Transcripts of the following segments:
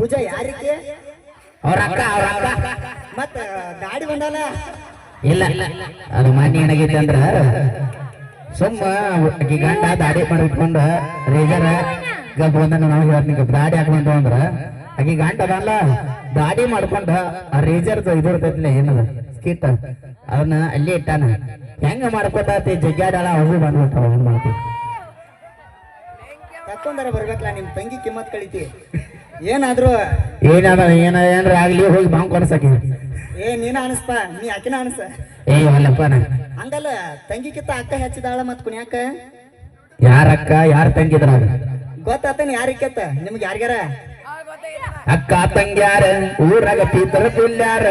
ಪೂಜಾ ಯಾರಿಗೆ ಅವ್ರ ಅಕ್ಕ ಮತ್ತ ಗಾಡಿ ಬಂದಲ್ಲ ಇಲ್ಲ ಅದು ಮಾನ್ಯ ಏನಾಗೈತೆ ಅಂದ್ರ ಸುಮ್ಮ ಆಕಿ ಗಂಡ ದಾಡಿ ಮಾಡಿಟ್ಕೊಂಡ ರೇಜರ್ ಗಬ್ಬ ಬಂದ ನಾವು ಹೇಳ್ತೀನಿ ದಾಡಿ ಹಾಕೊಂಡ್ರು ಅಂದ್ರ ಆಕಿ ಗಂಡ ಅದಲ್ಲ ದಾಡಿ ಮಾಡ್ಕೊಂಡ ಆ ರೇಜರ್ ಇದು ಇರ್ತೈತಿಲ್ಲ ಏನದ ಸ್ಕಿಟ್ ಅದನ್ನ ಅಲ್ಲೇ ಇಟ್ಟಾನ ಹೆಂಗ ಮಾಡ್ಕೊತಾತಿ ಜಗ್ಗಾಡಾಳ ಅವು ಬಂದ್ಬಿಟ್ಟಾವ ಏನ್ ಮಾಡ್ತೀವಿ ಕರ್ಕೊಂಡಾರ ಬರ್ಬೇಕಲ್ಲ ನಿಮ್ ತಂಗಿ ಕಿಮ್ಮತ್ ಕಳಿತಿ ಏನಾದ್ರು ಏನಾರ ಆಗ್ಲಿ ಹೋಗಿ ಬಾಂಗ್ ಕೊಡ್ಸಕಿ ನೀನ ಅನಸ್ಪ ನೀ ಆಕಿನ ಅನಸ ಅಲ್ಲಪ್ಪ ಹಂಗಲ್ಲ ತಂಗಿಕಿತ್ತ ಅಕ್ಕ ಹೆಚ್ಚಿದಾಳ ಮತ್ ಕುಣ್ಯಾಕ ಯಾರ ಅಕ್ಕ ಯಾರ ತಂಗಿದ್ರ ಗೊತ್ತಾತನ ಯಾರಿಕೆತ್ತ ನಿಮ್ಗೆ ಯಾರಿಗಾರ ಅಕ್ಕ ತಂಗ್ಯಾರ ಊರಾಗ ಪೀತರ ಪಿಲ್ಯಾರ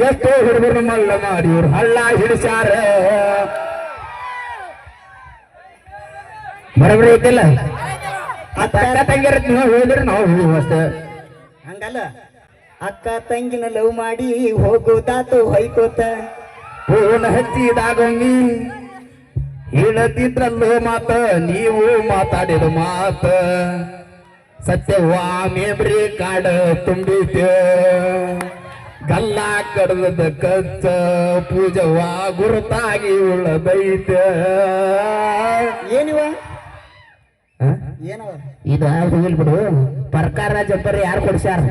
ಎಷ್ಟೋ ಹುಡುಗರು ಮಲ್ಲ ಮಾಡಿ ಇವ್ರು ಹಳ್ಳ ಹಿಡಿಸ್ಯಾರ ಬರಬರಿ ಐತಿಲ್ಲ ಅಕ್ಕ ತಂಗ್ಯಾರ ನೀವು ಹೇಳಿದ್ರೆ ನಾವು ಹೇಳಿವ ಅಷ್ಟೇ ಹಂಗಲ್ಲ ಅಕ್ಕ ತಂಗಿನ ಲವ್ ಮಾಡಿ ಹೋಗೋದಾತು ಹೊಯ್ಕೋತ ಫೋನ್ ಹಚ್ಚಿದಾಗೊಮ್ಮಿ ಹೇಳತಿದ್ರಲ್ಲೋ ಮಾತ ನೀವು ಮಾತಾಡಿದ ಮಾತ ಸತ್ಯವಾ ಮೇಬ್ರಿ ಕಾಡ ತುಂಬಿದ್ಯ ಗಲ್ಲ ಕಡದ ಕಚ್ಚ ಪೂಜವಾ ಗುರುತಾಗಿ ಉಳದೈತ ಏನಿವ ಏನವ ಇದು ಹೋಗಿಲ್ ಬಿಡು ಪ್ರಕಾರ ಜಂಪರ್ ಯಾರು ಕೊಡ್ಸ್ಯಾರ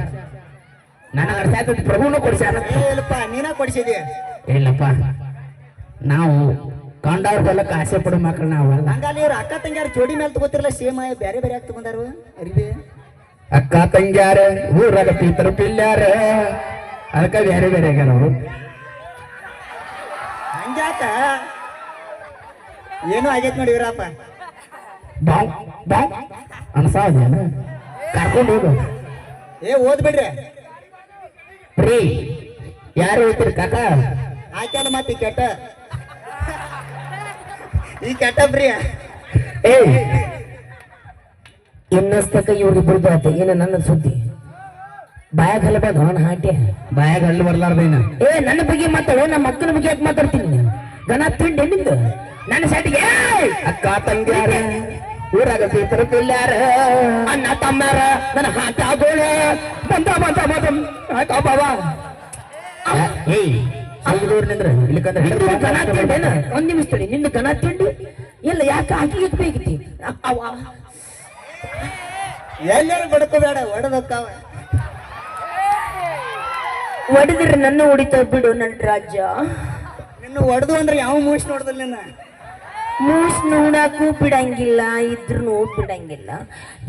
ನನಗ ಅರ್ಥ ಪ್ರಭುನು ಕೊಡ್ಸ್ಯಾರ ಇಲ್ಲಪ್ಪ ನೀನ ಕೊಡಿಸಿದಿ ಇಲ್ಲಪ್ಪ ನಾವು ಕಂಡವ್ರ ಹೊಲಕ್ಕೆ ಆಸೆ ಪಡೋ ಮಕ್ಕಳು ನಾವು ಹಂಗಾಲಿ ಇವ್ರ ಅಕ್ಕ ತಂಗಿಯಾರ ಜೋಡಿ ಮೇಲೆ ತಗೋತಿರಲ್ಲ ಸೇಮ್ ಬೇರೆ ಬೇರೆ ಆಗ್ತಾ ಬಂದಾರು ಅರಿವಿ ಅಕ್ಕ ತಂಗ್ಯಾರ ಊರಾಗ ಪೀತರ ಪಿಲ್ಯಾರ ಅದಕ್ಕ ಬೇರೆ ಬೇರೆ ಆಗ್ಯಾರ ಅವರು ಹಂಗ್ಯಾಕ ಏನೋ ಆಗೈತ್ ನೋಡಿ ಇವ್ರಪ್ಪ ಬಾವ್ ಬಾವ್ ಅನ್ಸಾದೇನ ಕರ್ಕೊಂಡು ಹೋಗು ಓದ್ಬಿಡ್ರಿ ಪ್ರೀ ಯಾರು ಹೋಗ್ತೀರಿ ಕಾಕ ಆಯ್ಕಲ್ಲ ಮತ್ತೆ ಈ ಕೆಟ್ಟ ಪ್ರಿಯ ಇನ್ನಸ್ತಕ ಇವ್ರಿಗೆ ಬರುತ್ತೆ ಏನು ನನ್ನ ಸುದ್ದಿ ಬಾಯಾಗ ಹಲ್ಲ ಬಂದ ಅವನ ಹಾಟೆ ಬಾಯಾಗ ಹಲ್ಲು ಬರ್ಲಾರ್ದೇನ ನನ್ನ ಬಗ್ಗೆ ಮಾತಾಡೋ ನಮ್ಮ ಮಕ್ಕಳ ಬಗ್ಗೆ ಯಾಕೆ ಮಾತಾಡ್ತೀನಿ ಗನ ತಿಂಡಿ ನಿಂದು ನನ್ನ ಸೈಟಿಗೆ ಅಕ್ಕ ತಂಗ್ಯಾರ ಊರಾಗ ಪೀತರ ಪಿಲ್ಯಾರ ಅಣ್ಣ ತಮ್ಮಾರ ನನ್ನ ಹಾಟ ಗೋಳ ಬಂದ ಬಾಬಾ ಒಂದ್ ನಿಮಿಷ ತಡಿ ನಿಂದು ಗನ ತಿಂಡಿ ಇಲ್ಲ ಯಾಕೆ ಆಕಿಗೆ ಬೇಕಿತಿ ಎಲ್ಲರೂ ಬಡ್ಕೋಬೇಡ ಒಡದಕ್ಕಾವ ಒಡೆದ್ರೆ ನನ್ನ ಹೊಡಿತಾವ ಬಿಡು ನನ್ನ ರಾಜ್ಯ ನಿನ್ನ ಒಡೆದು ಅಂದ್ರೆ ಯಾವ ಮೂಸ್ ನೋಡ್ದಲ್ಲ ನಿನ್ನ ಮೂಸ್ ನೋಡಾಕು ಬಿಡಂಗಿಲ್ಲ ಇದ್ರು ಬಿಡಂಗಿಲ್ಲ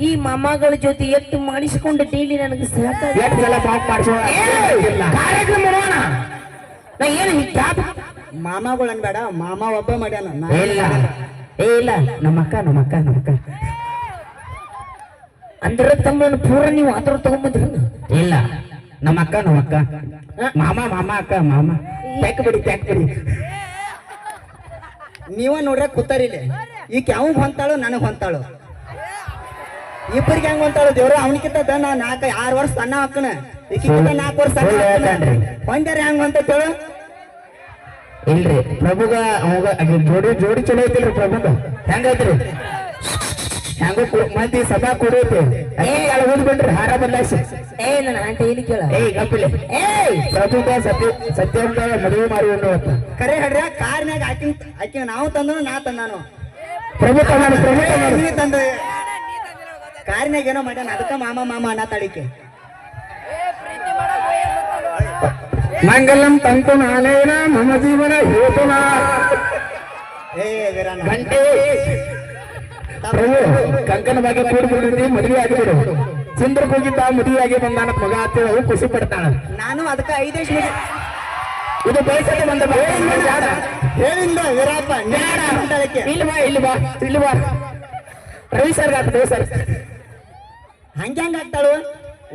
ಈ ಮಾಮಗಳ ಜೊತೆ ಎತ್ತು ಮಾಡಿಸಿಕೊಂಡು ಡೈಲಿ ನನಗೆ ನಾ ಏನು ಮಾಮಗಳು ಅನ್ಬೇಡ ಮಾಮ ಒಬ್ಬ ಮಾಡ್ಯಾನ ಇಲ್ಲ ನಮ್ಮಕ್ಕ ಅಂದ್ರೆ ತಮ್ಮನ್ನು ಪೂರ ನೀವು ಆತರ ತಗೊಂಬಂದ್ರ ಇಲ್ಲ ನಮ್ಮಕ್ಕ ಮಾಮ ಅಕ್ಕ ಮಾಮ ಪ್ಯಾಕ್ ಬಿಡಿ ನೀವ ನೋಡ್ರ ಕೂತಾರಿಲ್ಲ ಈಗ ಯಾವ ಹೊಂತಾಳು ನನಗ್ ಹೊಂತಾಳು ಇಬ್ಬರಿಗೆ ಹೆಂಗ್ ಹೊಂತಾಳು ದೇವ್ರ ಅವನಿಕಿಂತ ನಾ 4-6 ವರ್ಷ ಸಣ್ಣ ಹಾಕಣ ಈಕಿಂತ 4 ವರ್ಷ ಸಣ್ಣ ಹೊಂದಾರ ಹೆಂಗ್ ಹೊಂತ ಹೇಳು ಇಲ್ರಿ ಪ್ರಭುಗ ಜೋಡಿ ಚಲೋ ಐತಿಲ್ರಿ ಪ್ರಭುಗ ಹೆಂಗೈತ್ರಿ ಹೆಂಗ ಮಂದಿ ಸಭಾ ಕೊಡೈತಿ ಓದ್ಬಿಡ್ರಿ ಹಾರ ಬದಲಾಯಿಸಿ ನನ್ನ ಆಂಟಿ ಏನು ಕೇಳ ಗಪ್ಪಿಲೆ ಪ್ರಭುಗ ಸತ್ಯವಂತ ಮದುವೆ ಮಾಡಿ ಕರೆ ಹೇಳ್ರಿ ಕಾರ್ನಾಗ ಆಕಿನ ನಾವು ತಂದನು ನಾ ತಂದಾನು ಪ್ರಭು ತಂದ ಕಾರ್ನಾಗ ಏನೋ ಮಾಡ್ಯಾನ ಅದಕ್ಕ ಮಾಮ ಅಣ್ಣ ತಾಳಿಕೆ ಮಂಗಲಂ ತಂತು ನಾನೇನ ಮಮ ಜೀವನ ಹೇತುನ ಗಂಟೆ ಪ್ರಭು ಕಂಕನ ಬಗ್ಗೆ ಕೂಡಿಬಿಡ್ರಿ ಮದುವೆ ಆಗಿಬಿಡು ಚಂದ್ರಕ್ಕೆ ಹೋಗಿದ್ದ ಮದುವೆ ಆಗಿ ಬಂದಾನ ಮಗ ಅಂತೇಳಿ ಖುಷಿ ಪಡ್ತಾಳ ನಾನು ಅದಕ್ಕ 5 ವರ್ಷ ಇದು ಬಯಸಕ್ಕೆ ಬಂದ ಹೇಳಿಂದ ವೀರಪ್ಪ ಇಲ್ಲಿ ಬಾ ರವಿ ಸರ್ ಸರ್ ಹಂಗ್ಯಾಂಗ ಆಗ್ತಾಳು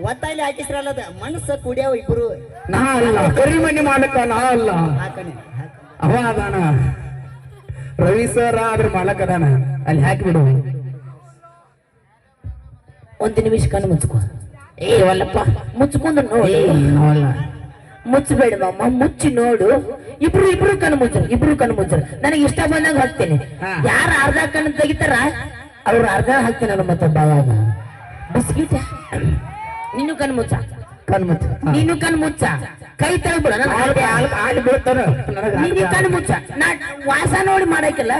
ಒತ್ತಾಯಿಲಿ ಹಾಕಿಸ್ರಲ್ಲದ ಮನಸ್ಸ ಕುಡಿಯವ ಇಬ್ರು ನಾ ಅಲ್ಲ ಕರಿಮನಿ ಮಾಡಕ್ಕ ನಾ ಅಲ್ಲ ಅವ ಅದಾನ ರವಿ ಸರ್ ಆದ್ರ ಮಾಲಕ್ ಅದಾನ ಅಲ್ಲಿ ಹಾಕಿಬಿಡು ಒಂದು ನಿಮಿಷ ಕಣ್ಣು ಮುಚ್ಕೋ ವಲ್ಲಪ್ಪ ಮುಚ್ಕೊಂಡು ನೋಡಲ್ಲ ಮುಚ್ಚಬೇಡ ಮಾಮ ಮುಚ್ಚಿ ನೋಡು ಇಬ್ರು ಕಣ್ಣು ಮುಚ್ಚರು ನನಗೆ ಇಷ್ಟ ಬಂದಂಗ ಹೋಗ್ತೇನೆ ಯಾರು ಅರ್ಧ ಕಣ್ಣು ತೆಗಿತಾರ ಅವ್ರು ಅರ್ಧ ಹಾಕ್ತೀನಿ ನಾನು ಮತ್ತೆ ಬಾಯಾಗ ಬಿಸ್ಕಿಟ್ ನೀನು ಕಣ್ ಮುಚ್ಚ ಕಣ್ಮುಚ್ಚ ನೀನು ಕಣ್ ಮುಚ್ಚ ಕೈ ತಳ್ಬಿಡ ಆಡ್ ಬೀಳ್ತಾರ ನೀನು ಕಣ್ ಮುಚ್ಚ ನಾ ವಾಸ ನೋಡಿ ಮಾಡಕ್ಕಿಲ್ಲ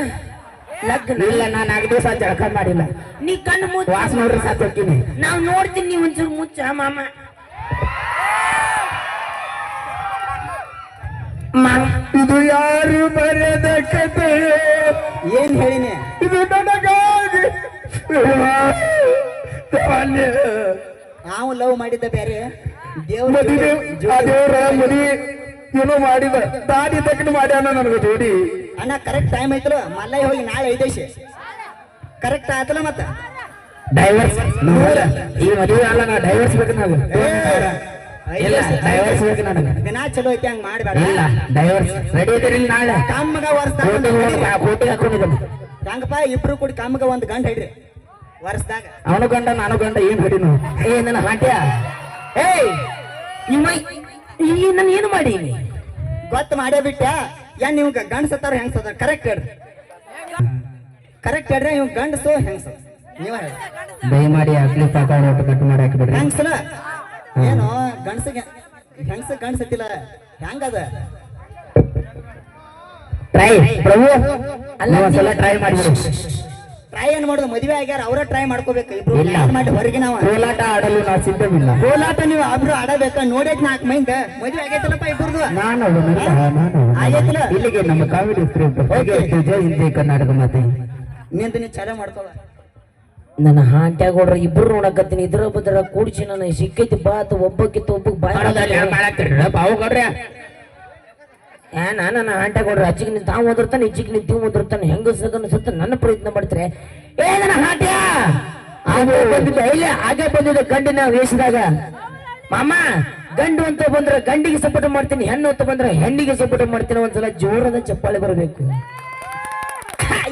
ಲಗ್ನ ಇಲ್ಲ ನಾನು 4 ದಿವಸ ಜಳಕ ಮಾಡಿಲ್ಲ ನೀ ಕಣ್ ಮುಚ್ಚ ವಾಸ ನೋಡ್ರಿ ಸಾತ್ ಹೋಗ್ತೀನಿ ನಾವ್ ನೋಡ್ತೀನಿ ನೀ ಒಂಚೂರು ಮುಚ್ಚ ಮಾಮ ಇದು ಯಾರು ಬರೆದ ಕತೆ ಏನ್ ಹೇಳಿನಿ ಇದು ನನಗಾಗಿ ನಾವು ಲವ್ ಮಾಡಿದ್ದ ಬೇರೆ ದೇವ್ರ ಮದಿ ಏನೋ ಮಾಡಿದ ದಾಡಿ ತಕ್ಕ ಮಾಡ್ಯಾನ ನನಗೆ ಜೋಡಿ ಅಣ್ಣ ಕರೆಕ್ಟ್ ಟೈಮ್ ಐತಲ್ಲ ಮಲ್ಲಯ್ಯ ಹೋಗಿ ನಾಳೆ 5 ದಿವಸ ಕರೆಕ್ಟ್ ಆಯ್ತಲ್ಲ ಮತ್ತ ಡೈವರ್ಸ್ ಈ ಮದುವೆ ಅಲ್ಲ ನಾ ಡೈವರ್ಸ್ ಬೇಕು ನಾವು ಇಲ್ಲ ಡೈವರ್ಸ್ ಬೇಕು ನನಗೆ ದಿನ ಚಲೋ ಐತಿ ಹಂಗ ಮಾಡ್ಬೇಡ ಇಲ್ಲ ಡೈವರ್ಸ್ ರೆಡಿ ಇದ್ದೀರಿ ನಾಳೆ ಕಮ್ಮಗ ಕೋಟಿ ಹಾಕೊಂಡಿದ್ದಾನೆ ಹೆಂಗಪ್ಪ ಇಬ್ರು ಕೂಡಿ ಕಮ್ಮಗ ಒಂದು ಗಂಟೆ ಹಿಡ್ರಿ ವರ್ಷದಾಗ ಅವನು ಗಂಡ ನಾನು ಗಂಡ ಏನ್ ಹಿಡಿನು ಏ ನನ್ನ ಹಾಟ್ಯ ಏಯ್ ನಾನು ಏನು ಮಾಡಿ ಗೊತ್ತು ಮಾಡೇ ಬಿಟ್ಟ ಏನ್ ನೀವು ಗಂಡಸತ್ತಾರ ಹೆಂಗಸತ್ತಾರ ಕರೆಕ್ಟ್ ಹೇಳ್ರಿ ಕರೆಕ್ಟ್ ಹೇಳ್ರಿ ಇವ್ ಗಂಡಸು ಹೆಂಗಸ ನೀವ ಹೇಳಿ ದಯಮಾಡಿ ಅಕ್ಲಿ ಸಾಕಾಗ ಕಟ್ ಮಾಡಿ ಹಾಕಿಬಿಡ್ರಿ ಹೆಂಗಸನ ಏನು ಗಂಡಸಿಗೆ ಗಂಡಸತ್ತಿಲ್ಲ ಹೆಂಗದ ಟ್ರೈ ಪ್ರಭು ಅಲ್ಲ ಒಂದ್ಸಲ ಟ್ರೈ ಮಾಡಿಬಿಡು ಟ್ರೈ ಏನ್ ಮಾಡೋದು ಮದುವೆ ಆಗ್ಯಾರ ಅವ್ರ ಟ್ರೈ ಮಾಡ್ಕೋಬೇಕು ಇಬ್ರು ಇಲ್ಲ. ಮಾಡಿ ಹೊರಗೆ ನಾವು ಕೋಲಾಟ ಆಡಲು ನಾವು ಸಿದ್ಧವಿಲ್ಲ ಕೋಲಾಟ ನೀವು ಒಬ್ರು ಆಡಬೇಕ ನೋಡೈತ್ 4 ಮೈಂದ ಮದುವೆ ಆಗೈತಲ್ಲಪ್ಪ ಇಬ್ರದು ನಾನು ಆಗೈತಲ್ಲ ಇಲ್ಲಿಗೆ ನಮ್ಮ ಕಾಮಿಡಿ ಜೈ ಹಿಂದೆ ಕರ್ನಾಟಕ ಮಾತೆ ನಿಂದ ನೀ ಚಾಲ ಮಾಡ್ಕೊಳ ನನ್ನ ಹಾಂಟ್ಯಾಗೋಡ್ರ ಇಬ್ರು ನೋಡಕತ್ತೀನಿ ಇದ್ರ ಬದ್ರ ಕೂಡ್ಸಿ ನಾನು ಸಿಕ್ಕೈತಿ ಬಾತ್ ಒಬ್ಬಕ್ಕಿತ್ತ ಒಬ್ಬಕ್ ಬಾಯಿ ನನ್ನ ಹಾಂಟ್ಯಾಗೋಡ್ರ ಅಚ್ಚಿಗೆ ನಿಂತ ತಾವು ಓದಿರ್ತಾನೆ ಇಚ್ಚಿಗೆ ನಿಂತ ನೀವು ಓದಿರ್ತಾನೆ ಹೆಂಗಸಗನ್ನು ಸುತ್ತ ನನ್ನ ಪ್ರಯತ್ನ ಮಾಡ್ತಾರೆ ಏ ನನ್ನ ಹಾಂಟ್ಯ ಬಂದಿದ್ದೆ ಇಲ್ಲ ಹಾಗೆ ಬಂದಿದ್ದೆ ಗಂಡಿನ ವೇಷದಾಗ ಮಾಮ ಗಂಡು ಅಂತ ಬಂದ್ರೆ ಗಂಡಿಗೆ ಸಪೋರ್ಟ್ ಮಾಡ್ತೀನಿ ಹೆಣ್ಣು ಅಂತ ಬಂದ್ರೆ ಹೆಣ್ಣಿಗೆ ಸಪೋರ್ಟ್ ಮಾಡ್ತೀನಿ ಒಂದ್ಸಲ ಜೋರದ ಚಪ್ಪಾಳೆ ಬರಬೇಕು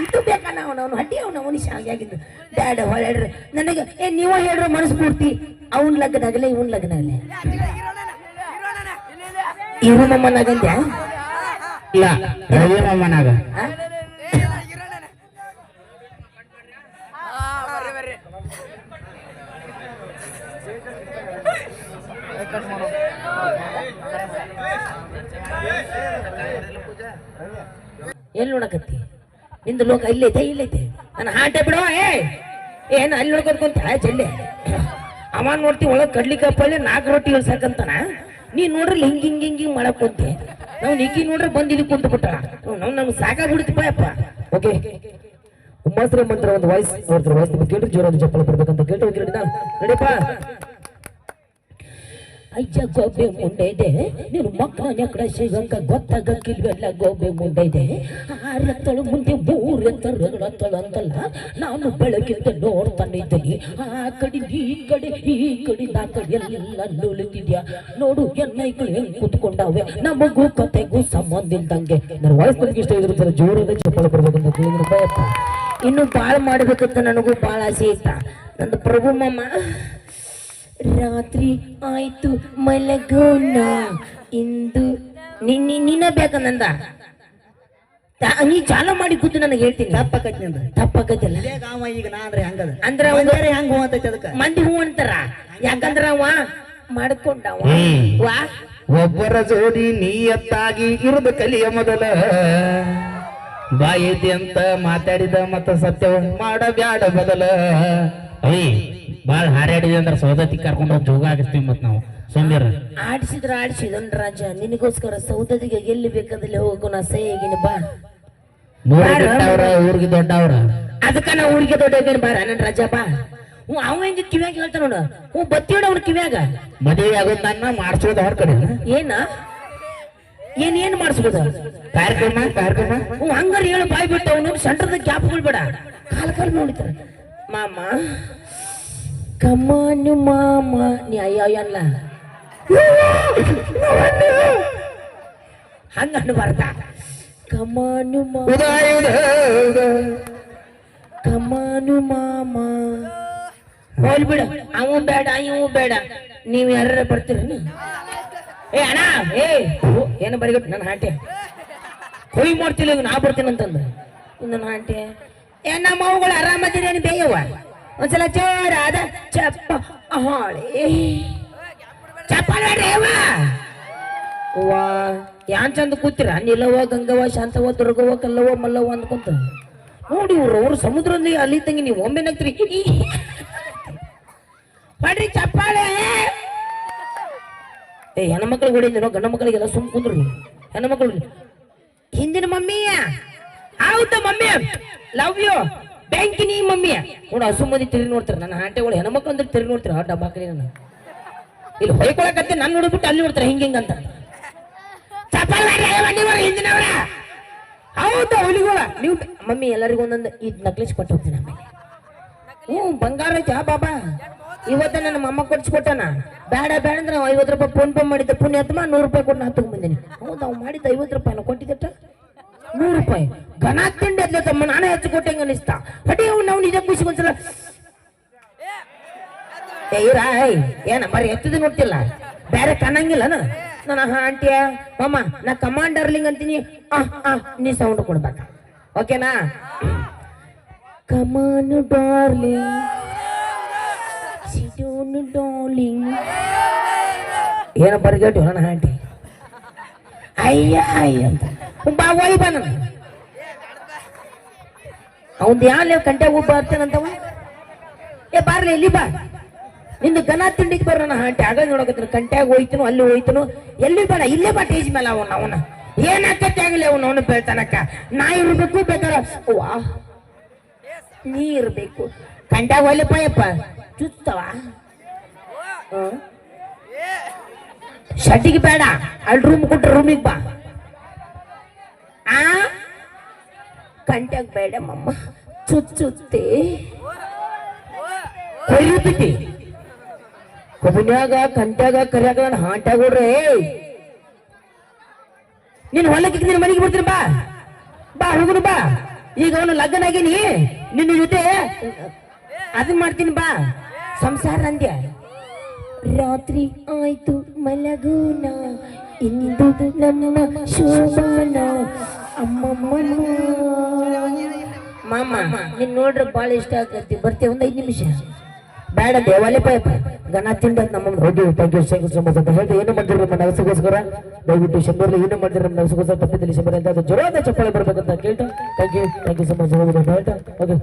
ಇದು ಬೇಕಾ ನಾವು ಹಟ್ಟಿ ಅವನು ಮನುಷ್ಯ ಆಗಿದ್ದು ಡ್ಯಾಡ ಹೊಳ್ಳ್ರಿ ನನಗೆ ನೀವ ಹೇಳ್ರ ಮನಸ್ಸು ಪೂರ್ತಿ ಅವನ್ ಲಗ್ನ ಆಗಲ್ಲ ಇವನ್ ಲಗ್ನ ಆಗಲ್ಲ ಇರು ನಮ್ಮನಾಗಂದ್ಯಾ ಇಲ್ಲ ರವಿ ಮಾಮನಾಗ ಎಲ್ಲಿ ನೋಡಕತ್ತಿ ನಿಂದು ಲೋಕ ಇಲ್ಲೈತೆ ನನ್ನ ಹಾಟೆ ಬಿಡೋ ಏನ್ ಅಲ್ಲಿ ನೋಡ್ಕೊಂತ ಜಲ್ಲೆ ಅವ ನೋಡ್ತಿ ಒಳಗ್ ಕಡ್ಲಿಕಪ್ಪಲ್ಲಿ 4 ರೊಟ್ಟಿ ಇಳ್ಸಕಂತಾನ ನೀ ನೋಡ್ರಿ ಹಿಂಗ್ ಮಾಡಕ್ ಕುಂತೆ ನಾವು ನಿಕ್ಕಿ ನೋಡ್ರೆ ಬಂದಿದ್ದು ಕುಂತ ಬಿಟ್ಟ ನಮ್ಗೆ ಸಾಕಾಗ್ಬಿಡ್ತಿಪ್ಪ ಯಪ್ಪ ಓಕೆ ಉಮ್ಮಾಸ್ತ್ರ ಮಂತ್ರ ಒಂದು ವಾಯ್ಸ್ ನೋಡ್ತಾರೆ ವಾಯ್ಸ್ ನಿಮ್ಗೆ ಕೇಳ್ರಿ ಜೋರಾದ ಚಪ್ಪಲ ಬರ್ಬೇಕಂತ ಕೇಳ್ರಿ ಹೋಗಿ ನಡಿಪ್ಪ ಅಯ್ಯ ಗೋಬೆ ಮುಂಡೆ ಇದೆ ನೀನು ಮಕ್ಕಳ ನೆಕ್ಕಡ ಸಿಗಂಕ ಗೊತ್ತಾಗಕ್ಕಿಲ್ವೆಲ್ಲ ಗೋಬೆ ಮುಂಡೆ ಇದೆ 6 ಎತ್ತಳು ಮುಂದೆ 3 ಎತ್ತಳು ಅಂತಲ್ಲ ನಾನು ಬೆಳಗಿಂದ ನೋಡ್ತಾನೆ ಇದ್ದೀನಿ ಆ ಕಡೆ ಈ ಕಡೆ ಆ ಕಡೆ ಎಲ್ಲ ನುಳಿತಿದ್ಯಾ ನೋಡು ಎನ್ನೈಗಳು ಹೆಂಗ್ ಕೂತ್ಕೊಂಡಾವೆ ನಮಗೂ ಕತೆಗೂ ಸಂಬಂಧ ಇಲ್ದಂಗೆ ನನ್ನ ವಾಯ್ಸ್ ನನಗೆ ಇಷ್ಟ ಇದ್ರೆ ಜೋರಾದ ಚಪ್ಪಲ ಬರ್ಬೇಕಂತ ಕೇಳಿದ್ರು ಭಯಪ್ಪ ಇನ್ನು ಬಾಳ ಮಾಡ್ಬೇಕಂತ ನನಗೂ ಬಾಳ ಆಸೆ ಇತ್ತ ನಂದು ಪ್ರಭು ಮಾಮ ರಾತ್ರಿ ಆಯ್ತು ಮಲಗೋಣ ಇಂದು ನಿನ್ನ ಬೇಕಂದ ನೀ ಚಾಲ ಮಾಡಿ ಕೂತು ನನಗೆ ಹೇಳ್ತೀನಿ ತಪ್ಪಕೈತಿಲ್ಲ ಈಗ ನಾ ಅಂದ್ರೆ ಹೆಂಗದ ಅಂದ್ರ ಹೆಂಗ್ ಹೋಗತೈತಿ ಅದಕ್ಕ ಮಂದಿ ಹೂ ಅಂತಾರ ಯಾಕಂದ್ರ ಅವ ಮಾಡ್ಕೊಂಡವ ವಾ ಒಬ್ಬರ ಜೋಡಿ ನೀಯತ್ತಾಗಿ ಇರುದು ಕಲಿಯ ಮೊದಲ ಬಾಯಿತಿ ಅಂತ ಮಾತಾಡಿದ ಮತ್ತ ಸತ್ಯ ಮಾಡಬ್ಯಾಡ ಬದಲ ಅಯ್ಯ ಬಾಳ ಹಾರಾಡಿದೆ ಅಂದ್ರೆ ಸೌದತ್ತಿ ಕರ್ಕೊಂಡು ಹೋಗಿ ಜೋಗ ಆಗಿಸ್ತೀವಿ ಮತ್ ನಾವು ಸೋಮ್ಯರ ಆಡಿಸಿದನ್ ರಾಜ ನಿನಗೋಸ್ಕರ ಸೌದದಿಗೆ ಎಲ್ಲಿ ಬೇಕಾದಲ್ಲಿ ಹೋಗು ನಾ ಸಹಿಗಿನ ಬಾ ಅವ್ರ ಊರಿಗೆ ದೊಡ್ಡವ್ರ ಅದಕ್ಕ ನಾ ಊರಿಗೆ ದೊಡ್ಡ ಬಾರ ನನ್ ರಾಜ ಬಾ ಅವ ಹೆಂಗ ಕಿವ್ಯಾಗ ಹೇಳ್ತಾನ ನೋಡ ಬತ್ತಿ ನೋಡ ಅವ್ನ ಕಿವ್ಯಾಗ ಮದುವೆ ಆಗೋದ್ ನನ್ನ ಮಾಡ್ಸೋದು ಅವ್ರ ಕಡೆ ಏನ್ ಮಾಡಿಸ್ಬೋದ ಕಾರ್ಯಕ್ರಮ ಹಂಗಾರ ಹೇಳು ಬಾಯ್ ಬಿಟ್ಟು ಅವನು ಸೆಂಟ್ರದ ಗ್ಯಾಪ್ಗಳು ಬೇಡ ಕಾಲ್ ನೋಡಿತಾರ ಮಾಮ ಕಮಾನು ಮಾಮ ನೀ ಅಯ್ಯಲ್ಲ ಹಂಗ ಅನ್ಬಾರ್ದ ಕಮಾನು ಕಮಾನು ಮಾಮ ಹೋಲ್ ಬಿಡ ಅವ ಬೇಡ ಇವು ಬೇಡ ನೀವ್ ಯಾರ ಬರ್ತೀರ ಏ ಅಣ್ಣ ಏನು ಬರಿಗಟ್ಟು ನನ್ನ ಹಾಟೆ ಕೊಯ್ ಮಾಡ್ತಿಲ್ಲ ನಾ ಬರ್ತೀನಿ ಅಂತಂದ ನನ್ನ ಹಾಟೆ ಏ ನಮ್ಮ ಅವುಗಳು ಆರಾಮದಿರೇನು ಬೇಯವ್ವ ಒಂದ್ಸಲ ಜೋರಾದ ಚಪ್ಪ ಹಾಳೆ ಚಪ್ಪಾಳೆ ವಾ ಯಾನ್ ಚಂದ ಕೂತಿರ ನಿಲ್ಲವ ಗಂಗವ ಶಾಂತವ ದುರ್ಗವ ಕಲ್ಲವ ಮಲ್ಲವ ಅಂದ್ಕೊಂತ ನೋಡಿ ಅವ್ರು ಸಮುದ್ರದಲ್ಲಿ ಅಲ್ಲಿ ತಂಗಿ ನೀವು ಒಮ್ಮೆ ನಗ್ತೀರಿ ಮಾಡ್ರಿ ಚಪ್ಪಾಳೆ ಏ ಹೆಣ್ಮಕ್ಳಿಗೆ ಹೊಡಿದ್ನೋ ಗಂಡ ಮಕ್ಕಳಿಗೆಲ್ಲ ಸುಮ್ ಕುಂದ್ರಿ ಹೆಣ್ಮಕ್ಳು ಹಿಂದಿನ ಮಮ್ಮಿಯ ಹೌದ ಮಮ್ಮಿ ಲವ್ ಯು ಬ್ಯಾಂಕಿನಿ ಮಮ್ಮಿಯ ನೋಡು ಹಸು ಮಂದಿ ತಿರುಗಿ ನೋಡ್ತಾರೆ ನನ್ನ ಆಂಟೆಗಳು ಹೆಣ್ಮಕ್ಳು ಅಂದ್ರೆ ತಿರುಗಿ ನೋಡ್ತಾರೆ ಆ ಡಬ್ಬಾಕಲಿ ನನ್ನ ಇಲ್ಲಿ ಹೊಯ್ಕೊಳಕತ್ತೆ ನಾನು ನೋಡ್ಬಿಟ್ಟು ಅಲ್ಲಿ ನೋಡ್ತಾರೆ ಹಿಂಗ ಹಿಂದಿನವ್ರ ಹೌದಾ ಹುಲಿಗೋಳ ನೀವು ಮಮ್ಮಿ ಎಲ್ಲರಿಗೂ ಒಂದೊಂದು ಈ ನಕ್ಲೇಸ್ ಕೊಟ್ಟು ಹೋಗ್ತೀನಿ ಆಮೇಲೆ ಬಂಗಾರ ಐತಿ ಬಾಬಾ ಇವತ್ತ ನನ್ನ ಮಮ್ಮ ಕೊಡ್ಸ್ಕೊಟ್ಟಾನ ಬೇಡ ಬೇಡ ಅಂದ್ರೆ 50 ರೂಪಾಯಿ ಫೋನ್ ಪೇ ಮಾಡಿದ್ದೆ ಪುಣ್ಯಾತ್ಮ 100 ರೂಪಾಯಿ ಕೊಟ್ಟು ನಾ ತಗೊಂಡ್ಬಂದಿನಿ ಹೌದು ನಾವು ಮಾಡಿದ್ದ 50 ರೂಪಾಯಿ ನಾವು ಕೊಟ್ಟಿದ್ದಟ 100 ರೂಪಾಯಿ ಘನ ತಿಂಡಿ ಅದ್ಲೆ ತಮ್ಮ ನಾನೇ ಹೆಚ್ಚು ಕೊಟ್ಟಂಗೆ ಅನಿಸ್ತಾ ಹೊಡಿ ನಾವು ನಿಜ ಖುಷಿಗೊಂದ್ಸಲ ಏನ ಬರೀ ಎತ್ತದ ನೋಡ್ತಿಲ್ಲ ಬೇರೆ ಕಾಣಂಗಿಲ್ಲನ ನನ್ನ ಆಂಟಿಯ ಮಮ್ಮ ನಾ ಕಮಾಂಡರ್ಲಿಂಗ್ ಅಂತೀನಿ ನೀ ಸೌಂಡ್ ಕೊಡ್ಬೇಕ ಓಕೆನಾ ಕಮಾನ್ ಡಾರ್ಲಿಂಗ್ ಸಿಡೋನ್ ಡಾರ್ಲಿಂಗ್ ಏನ ಬರ್ಗೇಟು ನನ್ನ ಆಂಟಿ ಅಯ್ಯ ಅಯ್ಯ ಅಂತ ಬಾ ಒಯ್ ಬಾ ನನ್ನ ಅವಂದು ಯಾವ ಕಂಟೆ ಒಬ್ಬ ಬರ್ತೇನಂತವ ಏ ಬಾರ್ಲಿ ಇಲ್ಲಿ ಬಾ ನಿಂದು ಗನ ತಿಂಡಿಗೆ ಬರ ನನ್ನ ಆಂಟಿ ಆಗ ನೋಡಕತ್ರ ಕಂಟ್ಯಾಗ ಹೋಯ್ತನು ಅಲ್ಲಿ ಹೋಯ್ತನು ಎಲ್ಲಿ ಬೇಡ ಇಲ್ಲೇ ಬಾ ಟೇಜ್ ಮೇಲೆ ಅವನ ಏನಾಕತ್ತೆ ಆಗಲಿ ಅವನು ಬೀಳ್ತಾನಕ್ಕ ನಾ ಇರ್ಬೇಕು ಬೇಕಾರ ವಾ ನೀ ಇರ್ಬೇಕು ಕಂಟ್ಯಾಗ ಹೋಗ್ಲಿಪ್ಪ ಯಪ್ಪ ಚುತ್ತವ ಶಟಿಗೆ ಬೇಡ ಅಲ್ಲಿ ರೂಮ್ ಕೊಟ್ರೆ ರೂಮಿಗೆ ಬಾ ಕಂಟ್ಯಾಗ ಬೇಡ ಮಮ್ಮ ಚುಚ್ಚುತ್ತೆ ಕೊಯ್ಯುತ್ತಿ ಕೊಬ್ಬನ್ಯಾಗ ಕಂಟ್ಯಾಗ ಕರಿಯಾಗ ನಾನು ಹಾಂಟ್ಯಾಗೋಡ್ರೆ ನೀನು ಹೊಲಕ್ಕೆ ನಿನ್ನ ಮನೆಗೆ ಬರ್ತೀನಿ ಬಾ ಬಾ ಹೋಗುನು ಬಾ ಈಗ ಅವನು ಲಗ್ನ ಆಗೀನಿ ನಿನ್ನ ಜೊತೆ ಅದನ್ನ ಮಾಡ್ತೀನಿ ಬಾ ಸಂಸಾರ ಅಂದ್ಯ ರಾತ್ರಿ ಆಯ್ತು ಮಲಗೂನ ಇಂದು ನಮ್ಮ ಶೋಭಾನ ಅಮ್ಮಮ್ಮ ಮಾಮ ನೀನ್ ನೋಡ್ರೆ ಭಾಳ ಇಷ್ಟ ಆಗತ್ತಿ ಬರ್ತೀವಿ ಒಂದು 5 ನಿಮಿಷ ಬೇಡ ದೇವಾಲಯ ಗಣ ತಿಂಡ ನಮ್ಮ ಹೋಗಿ ಹೇಳ್ತಿ ಏನು ಮಾಡಿದ್ರು ನಮ್ಮ ನಗಸಗೋಸ್ಕರ ದಯವಿಟ್ಟು ಶಂಬರ್ಲಿ ಏನು ಮಾಡಿದ್ರು ನಮ್ಮ ನಗಸಗೋಸ್ಕರ ತಪ್ಪಿದಲ್ಲಿ ಶಂಬರ್ ಅಂತ ಜೋರಾದ ಚಪ್ಪಾಳೆ ಬರ್ಬೇಕಂತ ಕೇಳ್ತಾ thank you so much okay